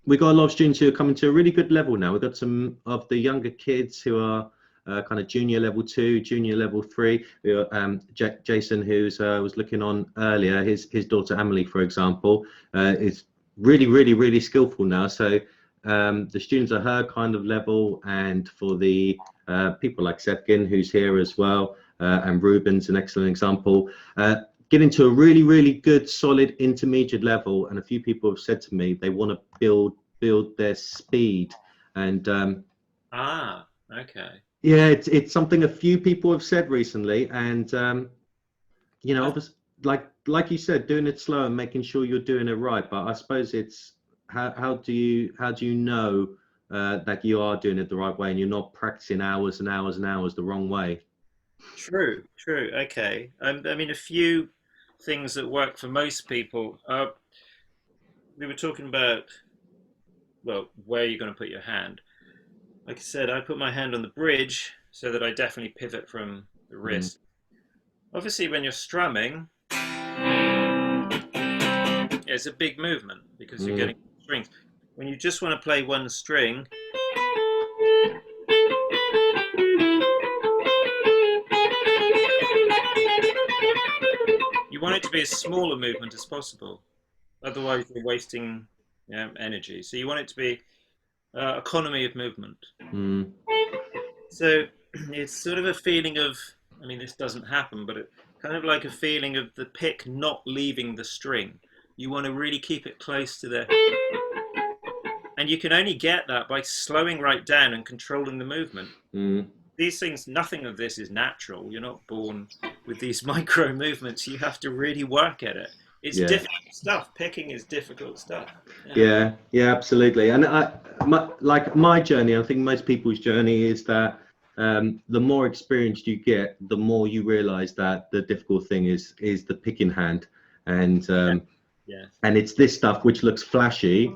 we got a lot of students who are coming to a really good level now. We've got some of the younger kids who are kind of junior level two, junior level three. Jason, who's was looking on earlier, his daughter Emily, for example, is really skillful now. So the students are her kind of level, and for the people like Sevkin, who's here as well, and Ruben's an excellent example. Getting to a really good solid intermediate level, and a few people have said to me they want to build their speed, and Okay. yeah, it's something a few people have said recently, and I, obviously, like you said, doing it slow and making sure you're doing it right. But I suppose it's how do you know that you are doing it the right way and you're not practicing hours and hours and hours the wrong way? true. Okay. I mean, a few things that work for most people. We were talking about, well, where you're going to put your hand. Like I said, I put my hand on the bridge so that I definitely pivot from the Mm, wrist. Obviously, when you're strumming, it's a big movement because you're mm, getting strings. When you just want to play one string, you want it to be as small a movement as possible. Otherwise, you're wasting energy. So you want it to be economy of movement. mm. So it's sort of a feeling of, I mean, this doesn't happen, but it kind of like a feeling of the pick not leaving the string. You want to really keep it close to the, and you can only get that by slowing right down and controlling the movement. Mm. These things, nothing of this is natural. You're not born with these micro movements. You have to really work at it. It's Yeah. difficult stuff. Picking is difficult stuff. Yeah. Yeah, absolutely. And like my journey, I think most people's journey is that the more experienced you get, the more you realize that the difficult thing is the picking hand, and Yeah. um, Yeah. and it's this stuff which looks flashy,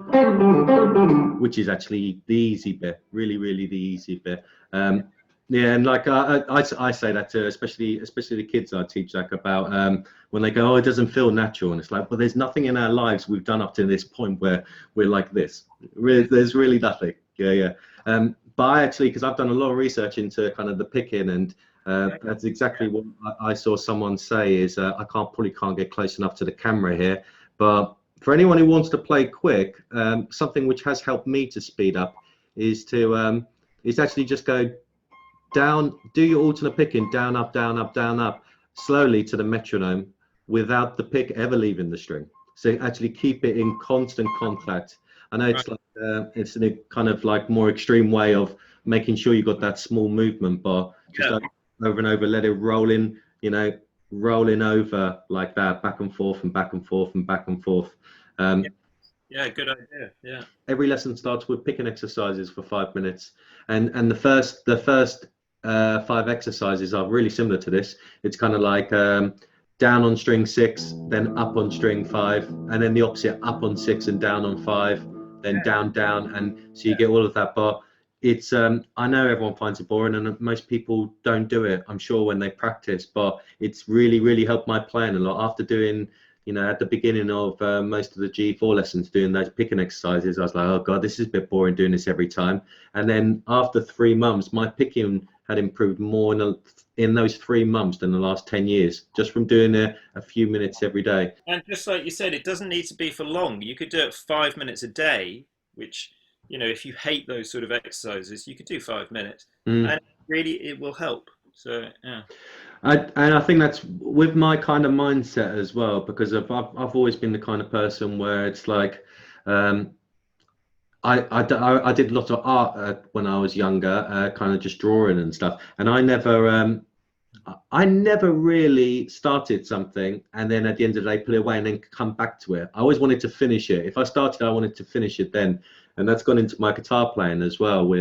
which is actually the easy bit, really the easy bit. Yeah. Yeah, and like I say that to especially the kids I teach, like about when they go, oh, it doesn't feel natural, and it's like, well, there's nothing in our lives we've done up to this point where we're like this. There's really nothing. Yeah. But I actually, because I've done a lot of research into kind of the picking, and that's exactly what I saw someone say is probably can't get close enough to the camera here, but for anyone who wants to play quick, something which has helped me to speed up is actually just go down, do your alternate picking, down, up, slowly to the metronome without the pick ever leaving the string. So actually keep it in constant contact. I know Right. it's like it's a kind of like more extreme way of making sure you got that small movement, but just Yeah. over and over, let it roll in, rolling over like that, back and forth and back and forth and back and forth. Yeah. Um, Yeah. Good idea. Yeah. every lesson starts with picking exercises for 5 minutes, and the first five exercises are really similar to this. It's kind of like down on string six, then up on string five, and then the opposite, up on six and down on five, then down, and so you get all of that. But it's I know everyone finds it boring, and most people don't do it, I'm sure, when they practice, but it's really helped my playing a lot after doing, at the beginning of most of the G4 lessons, doing those picking exercises. I was like, oh God, this is a bit boring doing this every time. And then after 3 months, my picking had improved more in those 3 months than the last 10 years, just from doing a few minutes every day. And just like you said, it doesn't need to be for long. You could do it 5 minutes a day, which, if you hate those sort of exercises, you could do 5 minutes, Mm. and really it will help. So, yeah. And I think that's with my kind of mindset as well, because I've always been the kind of person where it's like, um, I did a lot of art when I was younger, kind of just drawing and stuff, and I never really started something and then at the end of the day put it away and then come back to it. I always wanted to finish it. If I started, I wanted to finish it then, and that's gone into my guitar playing as well.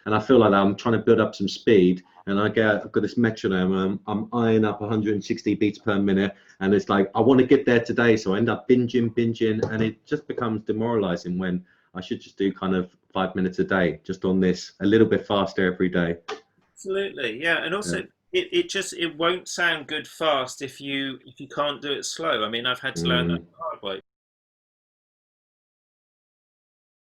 And I feel like I'm trying to build up some speed, and I've got this metronome. I'm eyeing up 160 beats per minute, and it's like I want to get there today, so I end up binging, and it just becomes demoralizing when I should just do kind of 5 minutes a day, just on this a little bit faster every day. Absolutely, yeah. And Yeah. also, it won't sound good fast if you can't do it slow. I mean, I've had to learn that Mm,